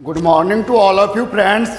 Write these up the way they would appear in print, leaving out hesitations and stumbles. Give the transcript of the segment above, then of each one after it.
Good morning to all of you friends.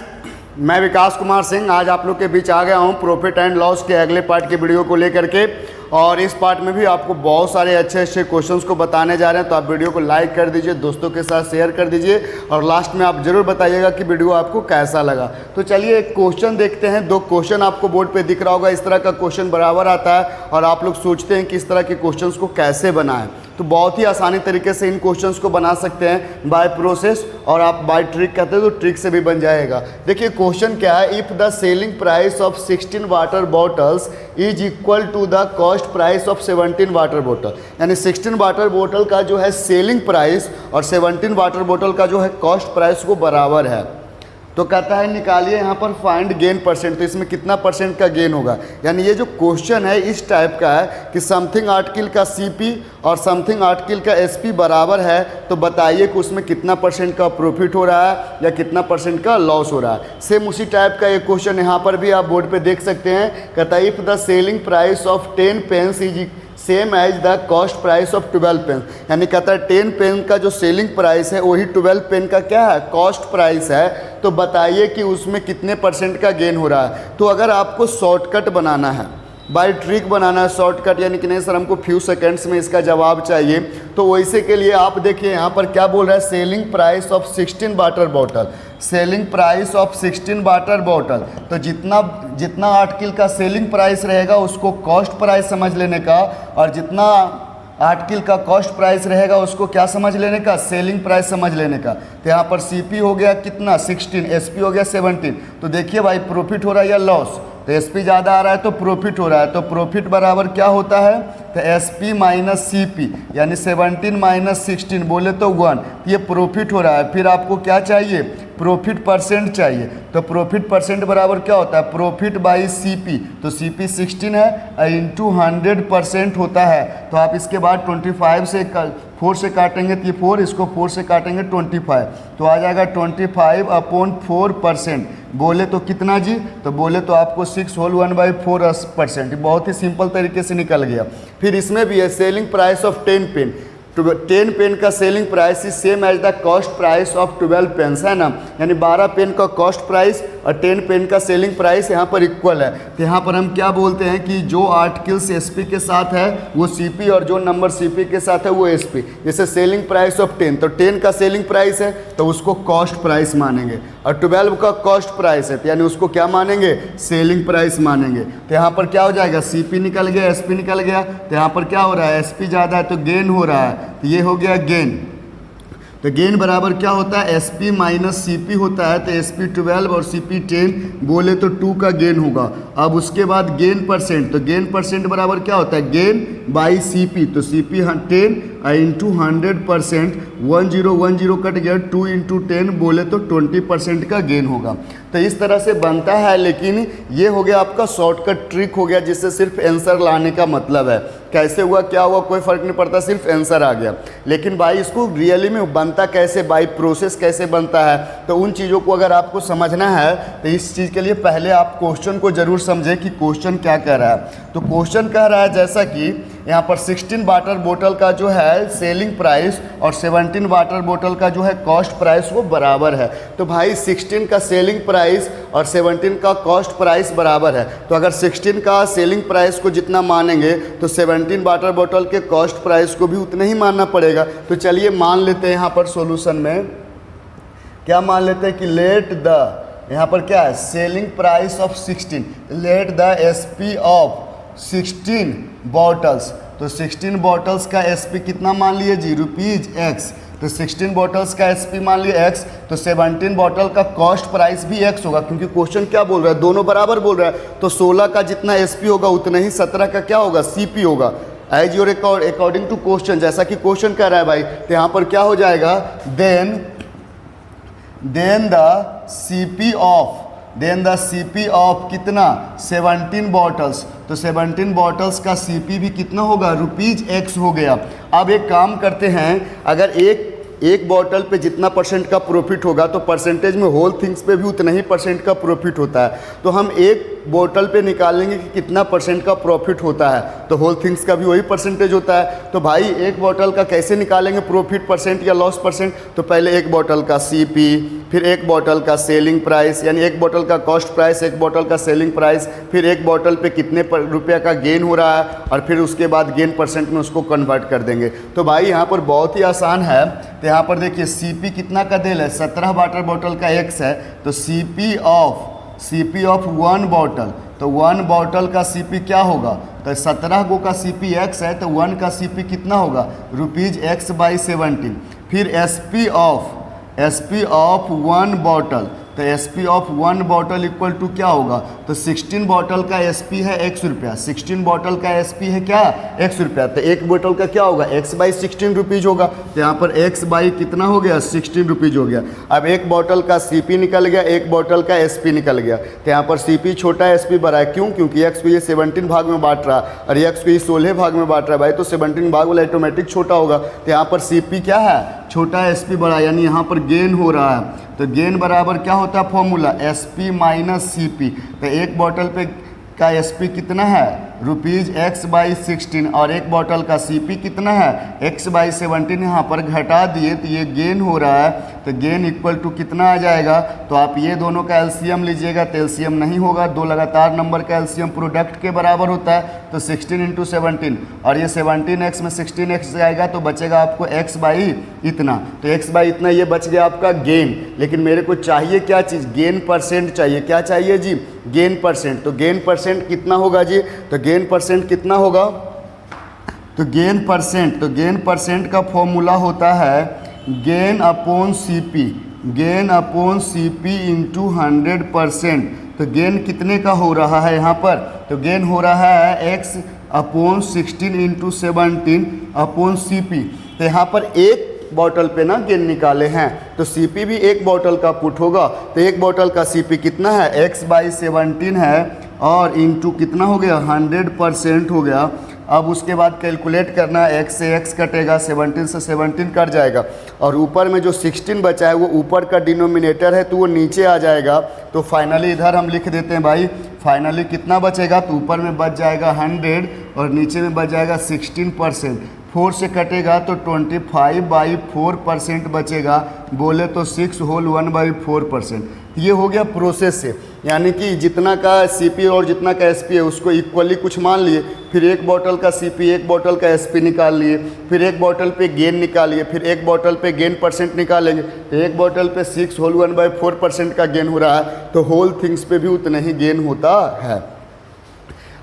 मैं विकास कुमार सिंह आज आप लोग के बीच आ गया हूँ प्रॉफिट एंड लॉस के अगले पार्ट के वीडियो को लेकर के। और इस पार्ट में भी आपको बहुत सारे अच्छे अच्छे क्वेश्चंस को बताने जा रहे हैं, तो आप वीडियो को लाइक कर दीजिए, दोस्तों के साथ शेयर कर दीजिए और लास्ट में आप ज़रूर बताइएगा कि वीडियो आपको कैसा लगा। तो चलिए एक क्वेश्चन देखते हैं। दो क्वेश्चन आपको बोर्ड पे दिख रहा होगा, इस तरह का क्वेश्चन बराबर आता है और आप लोग सोचते हैं कि इस तरह के क्वेश्चन को कैसे बनाएं। तो बहुत ही आसानी तरीके से इन क्वेश्चंस को बना सकते हैं बाय प्रोसेस, और आप बाय ट्रिक कहते हैं तो ट्रिक से भी बन जाएगा। देखिए क्वेश्चन क्या है, if the selling price of 16 water bottles is equal to the cost price of 17 water bottle, यानी 16 वाटर बॉटल का जो है सेलिंग प्राइस और 17 वाटर बॉटल का जो है कॉस्ट प्राइस वो बराबर है। तो कहता है निकालिए यहाँ पर फाइंड गेन परसेंट, तो इसमें कितना परसेंट का गेन होगा। यानी ये जो क्वेश्चन है इस टाइप का है कि समथिंग आर्टिकल का सीपी और समथिंग आर्टिकल का एसपी बराबर है, तो बताइए कि उसमें कितना परसेंट का प्रॉफिट हो रहा है या कितना परसेंट का लॉस हो रहा है। सेम उसी टाइप का एक क्वेश्चन यहाँ पर भी आप बोर्ड पे देख सकते हैं। कहता है if the selling price of 10 pens is same as the cost price of 12 pen, यानी कहता है 10 पेन का जो सेलिंग प्राइस है वही 12 पेन का क्या है, कॉस्ट प्राइस है। तो बताइए कि उसमें कितने परसेंट का गेन हो रहा है। तो अगर आपको शॉर्टकट बनाना है, बाय ट्रिक बनाना है शॉर्टकट, यानी कि नहीं सर हमको फ्यू सेकेंड्स में इसका जवाब चाहिए, तो वैसे के लिए आप देखिए यहाँ पर क्या बोल रहा है, selling price of 16 water bottle, selling price of 16 water bottle. तो जितना आर्टिकल का सेलिंग प्राइस रहेगा उसको कॉस्ट प्राइस समझ लेने का, और जितना आर्टिकल का कॉस्ट प्राइस रहेगा उसको क्या समझ लेने का, सेलिंग प्राइस समझ लेने का। तो यहाँ पर सीपी हो गया कितना 16, एसपी हो गया 17। तो देखिए भाई प्रॉफिट हो रहा है या लॉस, तो एसपी ज़्यादा आ रहा है तो प्रॉफिट हो रहा है। तो प्रॉफिट बराबर क्या होता है, तो एसपी माइनस सीपी, यानी 17 माइनस 16 बोले तो 1, ये प्रॉफिट हो रहा है। फिर आपको क्या चाहिए, प्रॉफिट परसेंट चाहिए। तो प्रॉफिट परसेंट बराबर क्या होता है, प्रॉफिट बाई सीपी, तो सीपी 16 है इंटू 100% होता है। तो आप इसके बाद 25 से 4 से काटेंगे तो ये 4, इसको 4 से काटेंगे 25, तो आ जाएगा 25/4%। बोले तो कितना जी, तो बोले तो आपको 6 होल 1/4%। बहुत ही सिंपल तरीके से निकल गया। फिर इसमें भी है selling price of 10 pen, 10 pen का selling price is same as the cost price of 12 pens, है ना, यानी 12 पेन का कॉस्ट प्राइस और 10 पेन का सेलिंग प्राइस यहाँ पर इक्वल है। तो यहाँ पर हम क्या बोलते हैं कि जो आर्टिकल्स एसपी के साथ है वो सीपी और जो नंबर सीपी के साथ है वो एसपी। जैसे सेलिंग प्राइस ऑफ 10, तो 10 का सेलिंग प्राइस है तो उसको कॉस्ट प्राइस मानेंगे, और 12 का कॉस्ट प्राइस है तो यानी उसको क्या मानेंगे, सेलिंग प्राइस मानेंगे। तो यहाँ पर क्या हो जाएगा, सीपी निकल गया, एसपी निकल गया। तो यहाँ पर क्या हो रहा है, एसपी ज़्यादा है तो गेन हो रहा है, तो ये हो गया गेन। तो गेन बराबर क्या होता है, एसपी माइनस सीपी होता है, तो एसपी 12 और सीपी 10 बोले तो 2 का गेन होगा। अब उसके बाद गेन परसेंट, तो गेन परसेंट बराबर क्या होता है, गेन बाई सीपी, तो सीपी 10 इंटू 100%, 10 कट गया, 2 इंटू 10 बोले तो 20% का गेन होगा। तो इस तरह से बनता है, लेकिन ये हो गया आपका शॉर्टकट ट्रिक हो गया जिससे सिर्फ आंसर लाने का मतलब है। कैसे हुआ क्या हुआ कोई फ़र्क नहीं पड़ता, सिर्फ आंसर आ गया। लेकिन भाई इसको रियली में बनता कैसे, बाई प्रोसेस कैसे बनता है, तो उन चीज़ों को अगर आपको समझना है तो इस चीज़ के लिए पहले आप क्वेश्चन को ज़रूर समझें कि क्वेश्चन क्या कह रहा है। तो क्वेश्चन कह रहा है जैसा कि यहाँ पर 16 वाटर बोतल का जो है सेलिंग प्राइस और 17 वाटर बोतल का जो है कॉस्ट प्राइस वो बराबर है। तो भाई 16 का सेलिंग प्राइस और 17 का कॉस्ट प्राइस बराबर है, तो अगर 16 का सेलिंग प्राइस को जितना मानेंगे तो 17 वाटर बोतल के कॉस्ट प्राइस को भी उतना ही मानना पड़ेगा। तो चलिए मान लेते हैं यहाँ पर सॉल्यूशन में क्या मान लेते हैं कि लेट द, यहाँ पर क्या है, selling price of 16, let the SP of 16 bottles, तो 16 बॉटल्स का एसपी कितना मान लिए जी, ₹X, तो 16 बॉटल्स का एसपी मान लिए X, तो 17 बॉटल का कॉस्ट प्राइस भी X होगा, क्योंकि क्वेश्चन क्या बोल रहा है, दोनों बराबर बोल रहा है। तो 16 का जितना एसपी होगा उतना ही 17 का क्या होगा, सीपी होगा, as your according to question, जैसा कि क्वेश्चन कह रहा है भाई। तो यहाँ पर क्या हो जाएगा, देन द सीपी ऑफ कितना, 17 बॉटल्स, तो 17 बॉटल्स का सीपी भी कितना होगा, ₹X हो गया। अब एक काम करते हैं, अगर एक बॉटल पे जितना परसेंट का प्रॉफिट होगा तो परसेंटेज में होल थिंग्स पे भी उतना ही परसेंट का प्रॉफिट होता है। तो हम एक बोतल पे निकालेंगे कि कितना परसेंट का प्रॉफिट होता है, तो होल थिंग्स का भी वही परसेंटेज होता है। तो भाई एक बोतल का कैसे निकालेंगे प्रॉफिट परसेंट या लॉस परसेंट, तो पहले एक बोतल का CP, फिर एक बोतल का सेलिंग प्राइस, यानी एक बोतल का कॉस्ट प्राइस, एक बोतल का सेलिंग प्राइस, फिर एक बोतल पे कितने रुपये का गेन हो रहा है, और फिर उसके बाद गेन परसेंट में उसको कन्वर्ट कर देंगे। तो भाई यहाँ पर बहुत ही आसान है। तो यहाँ पर देखिए CP कितना का देल है, 17 वाटर बॉटल का X है, तो CP ऑफ 1 बॉटल, तो 1 बॉटल का CP क्या होगा, तो 17 गो का CP X है, तो 1 का CP कितना होगा, ₹X/17। फिर SP ऑफ 1 बॉटल, तो SP of 1 bottle equal to क्या होगा, तो 16 बॉटल का SP है X रुपया, 16 बॉटल का SP है क्या, X रुपया, तो एक बोतल का क्या होगा, X/16 रुपीज़ होगा। तो यहाँ पर X बाई कितना हो गया, 16 रुपीज़ हो गया। अब एक बोतल का CP निकल गया, एक बोतल का SP निकल गया। तो यहाँ पर CP छोटा है, SP बड़ा है, क्यों, क्योंकि X को ये 17 भाग में बांट रहा है और X को ये 16 भाग में बांट रहा है भाई, तो 17 भाग वाला ऑटोमेटिक छोटा होगा। तो यहाँ पर CP क्या है, छोटा है, SP बड़ा, यानी यहाँ पर गेन हो रहा है। तो गेन बराबर क्या होता है फॉर्मूला, SP माइनस CP। तो एक बोतल पे का SP कितना है, ₹X/16, और एक बोतल का CP कितना है, X/17। यहाँ पर घटा दिए तो ये गेन हो रहा है, तो गेन इक्वल टू कितना आ जाएगा, तो आप ये दोनों का एलसीएम लीजिएगा, तो एलसीएम नहीं होगा, दो लगातार नंबर का एलसीएम प्रोडक्ट के बराबर होता है, तो 16 × 17, और ये 17x में 16x जाएगा तो बचेगा आपको x बाई इतना, तो x बाई इतना ये बच गया आपका गेन। लेकिन मेरे को चाहिए क्या चीज़, गेन परसेंट चाहिए। क्या चाहिए जी, गेन परसेंट। तो गेन परसेंट कितना होगा जी, तो गेन परसेंट कितना होगा, तो गेन परसेंट का फॉर्मूला होता है गेन अपॉन CP इंटू 100%। तो गेन कितने का हो रहा है यहाँ पर, तो गेन हो रहा है X/16 × 17 अपॉन CP। तो यहाँ पर एक बॉटल पे ना गेन निकाले हैं, तो CP भी एक बॉटल का पुट होगा, तो एक बॉटल का CP कितना है, X/17 है, और इंटू कितना हो गया, 100% हो गया। अब उसके बाद कैलकुलेट करना है, X से X कटेगा, 17 से 17 कट जाएगा, और ऊपर में जो 16 बचा है वो ऊपर का डिनोमिनेटर है तो वो नीचे आ जाएगा। तो फाइनली इधर हम लिख देते हैं भाई, फाइनली कितना बचेगा, तो ऊपर में बच जाएगा 100 और नीचे में बच जाएगा 16%। 4 से कटेगा तो 25/4% बचेगा, बोले तो 6 होल 1/4%। ये हो गया प्रोसेस से, यानी कि जितना का CP और जितना का SP है उसको इक्वली कुछ मान लिए, फिर एक बोतल का CP एक बोतल का SP निकाल लिए, फिर एक बोतल पे गेन निकालिए, फिर एक बोतल पे गेन परसेंट निकालेंगे, तो एक बोतल पे 6 होल 1/4% का गेन हो रहा है, तो होल थिंग्स पे भी उतना ही गेन होता है।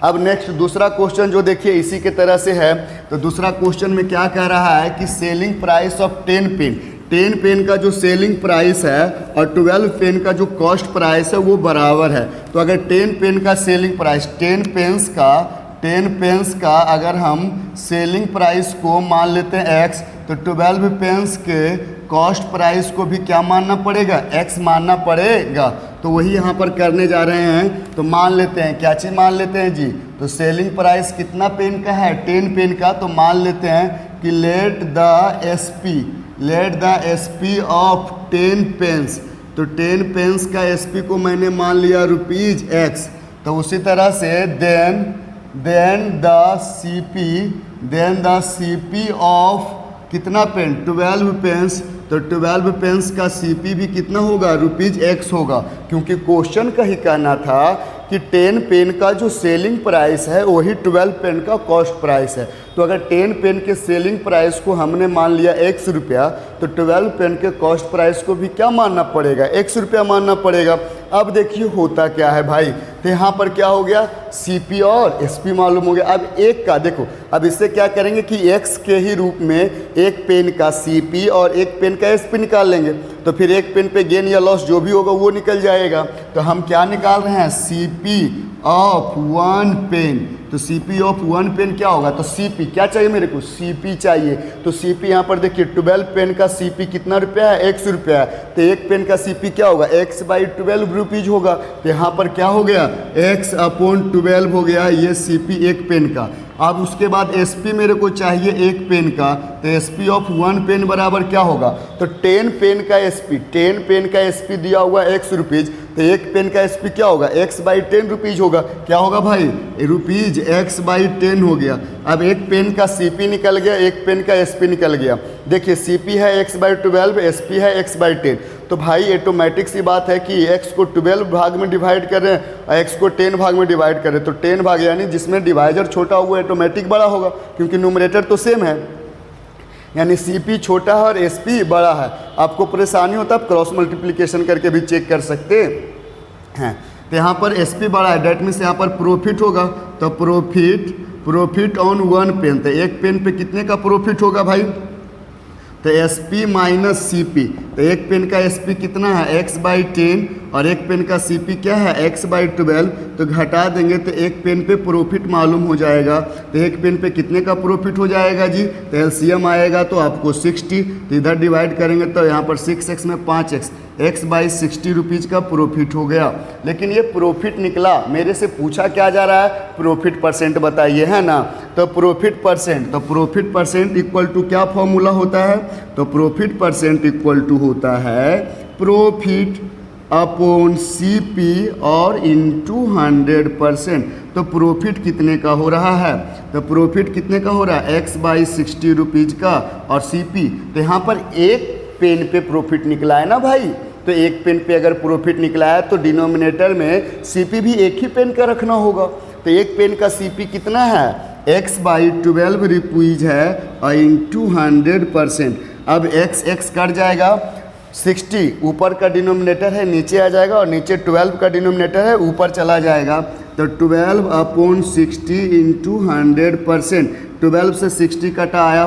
अब नेक्स्ट दूसरा क्वेश्चन जो देखिए इसी के तरह से है, तो दूसरा क्वेश्चन में क्या कह रहा है कि selling price of 10 pen, 10 pen का जो सेलिंग प्राइस है और 12 पेन का जो कॉस्ट प्राइस है वो बराबर है। तो अगर 10 पेन का सेलिंग प्राइस, 10 पेन्स का अगर हम सेलिंग प्राइस को मान लेते हैं X, तो 12 पेन्स के कॉस्ट प्राइस को भी क्या मानना पड़ेगा, X मानना पड़ेगा। तो वही यहाँ पर करने जा रहे हैं, तो मान लेते हैं, क्या चीज़ मान लेते हैं जी, तो सेलिंग प्राइस कितना पेन का है, 10 पेन का, तो मान लेते हैं कि let the SP of 10 pens, तो 10 पेन्स का SP को मैंने मान लिया ₹X। तो उसी तरह से देन द CP ऑफ कितना पेन, 12 पेन्स, तो 12 पेन्स का CP भी कितना होगा, ₹X होगा, क्योंकि क्वेश्चन का ही कहना था कि 10 पेन का जो सेलिंग प्राइस है वही 12 पेन का कॉस्ट प्राइस है। तो अगर 10 पेन के सेलिंग प्राइस को हमने मान लिया X रुपया, तो 12 पेन के कॉस्ट प्राइस को भी क्या मानना पड़ेगा, X रुपया मानना पड़ेगा। अब देखिए होता क्या है भाई, तो यहाँ पर क्या हो गया, CP और SP मालूम हो गया। अब एक का देखो, अब इससे क्या करेंगे कि X के ही रूप में एक पेन का CP और एक पेन का SP निकाल लेंगे, तो फिर एक पेन पे गेन या लॉस जो भी होगा वो निकल जाएगा। तो हम क्या निकाल रहे हैं, CP ऑफ 1 पेन, तो CP ऑफ 1 पेन क्या होगा, तो CP क्या चाहिए मेरे को, CP चाहिए। तो CP यहाँ पर देखिए 12 पेन का CP कितना रुपया है, X रुपया है, तो एक पेन का CP क्या होगा, X/12 रुपीज़ होगा। तो यहाँ पर क्या हो गया, X/12 हो गया ये CP एक पेन का। अब उसके बाद SP मेरे को चाहिए एक पेन का, तो SP ऑफ 1 पेन बराबर क्या होगा, तो 10 पेन का SP, 10 पेन का SP दिया हुआ X रुपीज़, तो एक पेन का एसपी क्या होगा, x/10 रुपीज़ होगा। क्या होगा भाई, रुपीज़ x/10 हो गया। अब एक पेन का सीपी निकल गया, एक पेन का एसपी निकल गया। देखिए सीपी है x/12, एसपी है x/10। तो भाई ऑटोमेटिक सी बात है कि x को 12 भाग में डिवाइड कर रहे हैं और x को 10 भाग में डिवाइड कर रहे हैं। तो 10 भाग यानी जिसमें डिवाइजर छोटा हुआ ऑटोमेटिक बड़ा होगा, क्योंकि न्यूमरेटर तो सेम है, यानी CP छोटा है और SP बड़ा है। आपको परेशानी होता है आप क्रॉस मल्टीप्लिकेशन करके भी चेक कर सकते हैं। तो यहाँ पर SP बड़ा है, डेट मीन्स यहाँ पर प्रॉफिट होगा। तो प्रॉफिट ऑन वन पेन, तो एक पेन पे कितने का प्रॉफिट होगा भाई, तो SP माइनस CP। तो एक पेन का SP कितना है, x/10 और एक पेन का CP क्या है, x/12। तो घटा देंगे तो एक पेन पे प्रॉफिट मालूम हो जाएगा। तो एक पेन पे कितने का प्रॉफिट हो जाएगा जी, तो एलसीएम आएगा तो आपको 60। तो इधर डिवाइड करेंगे तो यहाँ पर 6x में 5x, x/60 रुपीज़ का प्रॉफिट हो गया। लेकिन ये प्रॉफिट निकला, मेरे से पूछा क्या जा रहा है, प्रॉफिट परसेंट बताइए, है ना। तो प्रॉफिट परसेंट इक्वल टू क्या फॉर्मूला होता है, तो प्रॉफिट परसेंट इक्वल टू होता है प्रॉफिट अपॉन CP और इंटू 100%। तो प्रॉफिट कितने का हो रहा है, तो प्रॉफिट कितने का हो रहा है, x/60 रुपीज़ का और CP। तो यहाँ पर एक पेन पे प्रॉफिट निकला है ना भाई। तो एक पेन पे अगर प्रॉफिट निकला है तो डिनोमिनेटर में CP भी एक ही पेन का रखना होगा। तो एक पेन का CP कितना है, x/12 रुपीज़ है और इंटू 100%। अब x कट जाएगा, 60 ऊपर का डिनोमिनेटर है नीचे आ जाएगा और नीचे 12 का डिनोमिनेटर है ऊपर चला जाएगा। तो 12 अपॉन 60 इंटू 100%। 12 से 60 कटा आया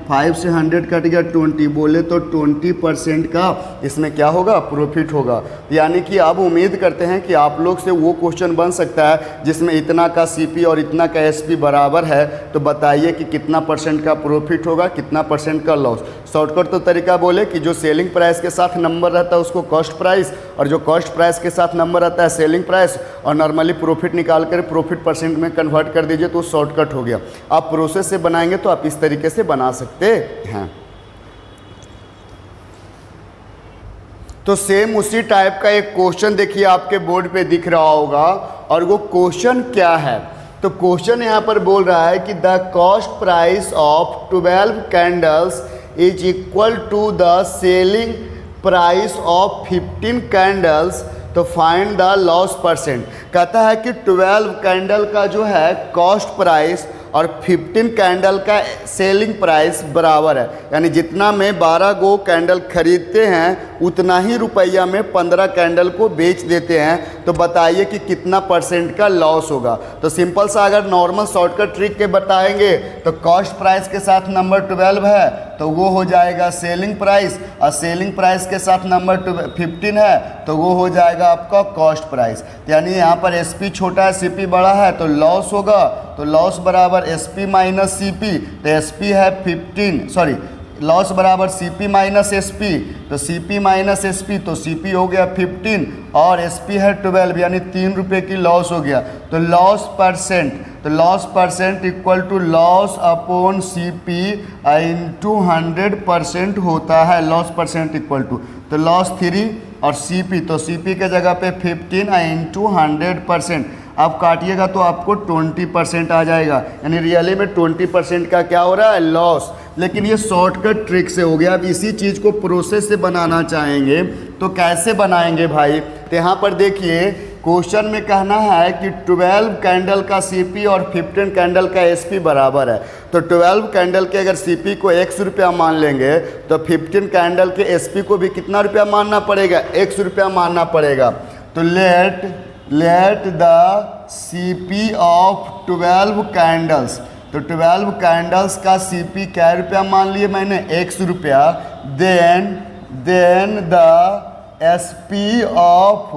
5 से 100 कट गया 20, बोले तो 20% का इसमें क्या होगा, प्रॉफिट होगा। यानी कि अब उम्मीद करते हैं कि आप लोग से वो क्वेश्चन बन सकता है जिसमें इतना का CP और इतना का SP बराबर है। तो बताइए कि कितना परसेंट का प्रॉफिट होगा, कितना परसेंट का लॉस। शॉर्टकट तो तरीका बोले कि जो सेलिंग प्राइस के साथ नंबर रहता है उसको कॉस्ट प्राइस, और जो कॉस्ट प्राइस के साथ नंबर रहता है सेलिंग प्राइस, और नॉर्मली प्रॉफिट निकाल कर प्रॉफिट परसेंट में कन्वर्ट कर दीजिए तो शॉर्टकट हो गया। आप प्रोसेस से बनाएंगे तो आप इस तरीके से बना सकते हैं। तो सेम उसी टाइप का एक क्वेश्चन देखिए आपके बोर्ड पे दिख रहा होगा, और वो क्वेश्चन क्या है, तो क्वेश्चन यहाँ पर बोल रहा है कि the cost price of 12 candles is equal to the selling price of 15 candles, तो फाइंड द लॉस परसेंट। कहता है कि 12 कैंडल का जो है कॉस्ट प्राइस और 15 कैंडल का सेलिंग प्राइस बराबर है, यानी जितना में 12 गो कैंडल खरीदते हैं उतना ही रुपया में 15 कैंडल को बेच देते हैं। तो बताइए कि कितना परसेंट का लॉस होगा। तो सिंपल सा अगर नॉर्मल शॉर्टकट ट्रिक के बताएंगे तो कॉस्ट प्राइस के साथ नंबर 12 है तो वो हो जाएगा सेलिंग प्राइस, और सेलिंग प्राइस के साथ नंबर 15 है तो वो हो जाएगा आपका कॉस्ट प्राइस। यानी यहाँ पर SP छोटा है CP बड़ा है तो लॉस होगा, तो लॉस बराबर SP माइनस CP। तो SP है 15, सॉरी लॉस बराबर CP माइनस SP, तो CP माइनस SP, तो CP हो गया 15 और SP है 12, यानी 3 रुपये की लॉस हो गया। तो loss percent equal to loss upon CP into 100% होता है। लॉस परसेंट इक्वल टू, तो लॉस 3 और CP, तो CP के जगह पे 15 इंटू 100%। आप काटिएगा तो आपको 20% आ जाएगा, यानी रियली में 20% का क्या हो रहा है, लॉस। लेकिन ये शॉर्टकट ट्रिक से हो गया। अब इसी चीज़ को प्रोसेस से बनाना चाहेंगे तो कैसे बनाएंगे भाई, तो यहाँ पर देखिए क्वेश्चन में कहना है कि 12 कैंडल का CP और 15 कैंडल का SP बराबर है। तो 12 कैंडल के अगर CP को 100 रुपया मान लेंगे तो 15 कैंडल के SP को भी कितना रुपया मानना पड़ेगा, 100 रुपया मानना पड़ेगा। तो let the CP of 12 candles, तो 12 कैंडल्स का CP क्या रुपया मान लिए मैंने, 100 रुपया। Then the SP of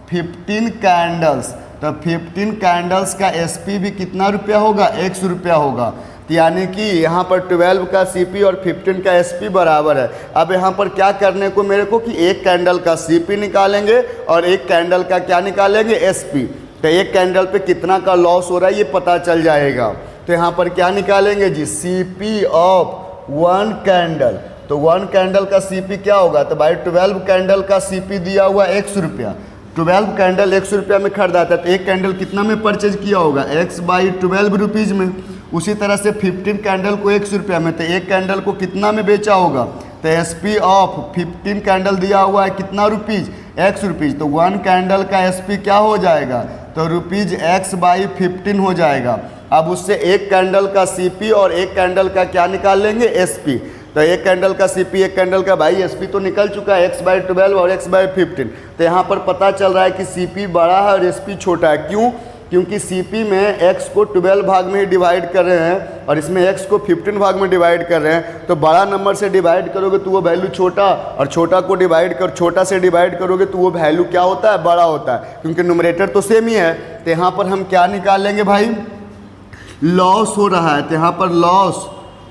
15 candles, तो 15 कैंडल्स का SP भी कितना रुपया होगा, 100 रुपया होगा। तो यानी कि यहाँ पर 12 का CP और 15 का SP बराबर है। अब यहाँ पर क्या करने को मेरे को कि एक कैंडल का CP निकालेंगे और एक कैंडल का क्या निकालेंगे, SP। तो एक कैंडल पे कितना का लॉस हो रहा है ये पता चल जाएगा। तो यहाँ पर क्या निकालेंगे जी, CP ऑफ 1 कैंडल। तो 1 कैंडल का CP क्या होगा, तो भाई 12 कैंडल का CP दिया हुआ 100 रुपया, 12 कैंडल 100 रुपया में खरीदाता है तो एक कैंडल कितना में परचेज किया होगा, x बाई 12 रुपीज़ में। उसी तरह से 15 कैंडल को 100 रुपया में, तो एक कैंडल को कितना में बेचा होगा, तो SP ऑफ 15 कैंडल दिया हुआ है कितना रुपीज़, x रुपीज़, तो 1 कैंडल का SP क्या हो जाएगा, तो रुपीज़ x बाई 15 हो जाएगा। अब उससे एक कैंडल का CP और एक कैंडल का क्या निकाल लेंगे, SP। तो एक कैंडल का CP एक कैंडल का भाई SP तो निकल चुका है, x बाई 12 और x बाई 15। तो यहाँ पर पता चल रहा है कि CP बड़ा है और SP छोटा है। क्यों, क्योंकि CP में x को 12 भाग में ही डिवाइड कर रहे हैं और इसमें x को 15 भाग में डिवाइड कर रहे हैं। तो बड़ा नंबर से डिवाइड करोगे तो वो वैल्यू छोटा, और छोटा को छोटा से डिवाइड करोगे तो वो वैल्यू क्या होता है, बड़ा होता है, क्योंकि न्यूमरेटर तो सेम ही है। तो यहाँ पर हम क्या निकालेंगे भाई, लॉस हो रहा है, तो यहाँ पर लॉस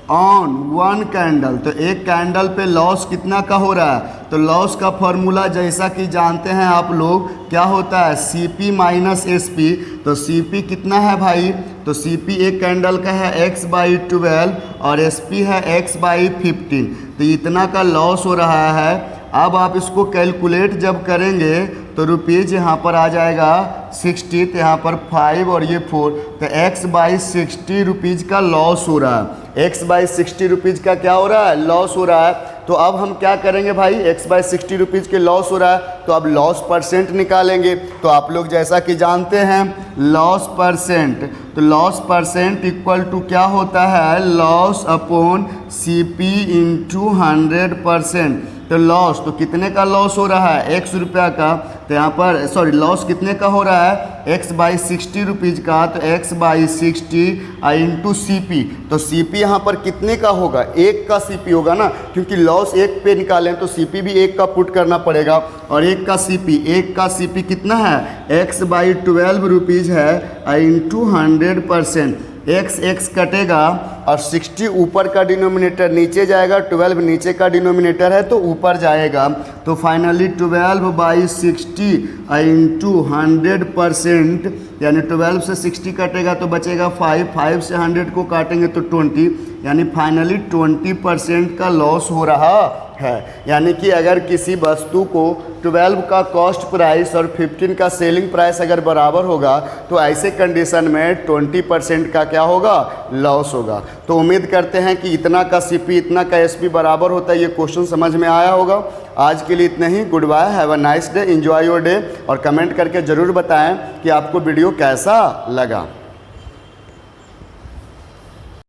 ऑन 1 कैंडल, तो एक कैंडल पे लॉस कितना का हो रहा है, तो लॉस का फॉर्मूला जैसा कि जानते हैं आप लोग क्या होता है, CP माइनस SP। तो CP कितना है भाई, तो CP एक कैंडल का है x बाई 12 और SP है x बाई 15। तो इतना का लॉस हो रहा है। अब आप इसको कैलकुलेट जब करेंगे तो रुपीज़ यहाँ पर आ जाएगा 60, तो यहाँ पर 5 और ये 4, तो x बाई 60 रुपीज़ का लॉस हो रहा है। x बाई 60 रुपीज़ का क्या हो रहा है, लॉस हो रहा है। तो अब हम क्या करेंगे भाई, x बाई 60 रुपीज़ के लॉस हो रहा है तो अब लॉस परसेंट निकालेंगे। तो आप लोग जैसा कि जानते हैं लॉस परसेंट, तो लॉस परसेंट इक्वल टू क्या होता है, लॉस अपॉन CP इंटू 100%। तो लॉस, तो कितने का लॉस हो रहा है, 100 रुपया का, तो यहाँ पर सॉरी लॉस कितने का हो रहा है, x बाई 60 रुपीज़ का, तो x बाई 60 इंटू CP। तो CP यहाँ पर कितने का होगा, एक का CP होगा ना, क्योंकि लॉस एक पे निकालें तो CP भी एक का पुट करना पड़ेगा, और एक का CP कितना है, x बाई 12 रुपीज़ है इंटू 100%। x कटेगा और 60 ऊपर का डिनोमिनेटर नीचे जाएगा, 12 नीचे का डिनोमिनेटर है तो ऊपर जाएगा। तो फाइनली 12 बाई 60 इंटू 100%, यानी 12 से 60 कटेगा तो बचेगा 5 से 100 को काटेंगे तो 20, यानी फाइनली 20% का लॉस हो रहा है। यानी कि अगर किसी वस्तु को 12 का कॉस्ट प्राइस और 15 का सेलिंग प्राइस अगर बराबर होगा तो ऐसे कंडीशन में 20% का क्या होगा, लॉस होगा। तो उम्मीद करते हैं कि इतना का CP इतना का SP बराबर होता है, ये क्वेश्चन समझ में आया होगा। आज के लिए इतना ही, good bye, have a nice day, enjoy your day, और कमेंट करके ज़रूर बताएं कि आपको वीडियो कैसा लगा।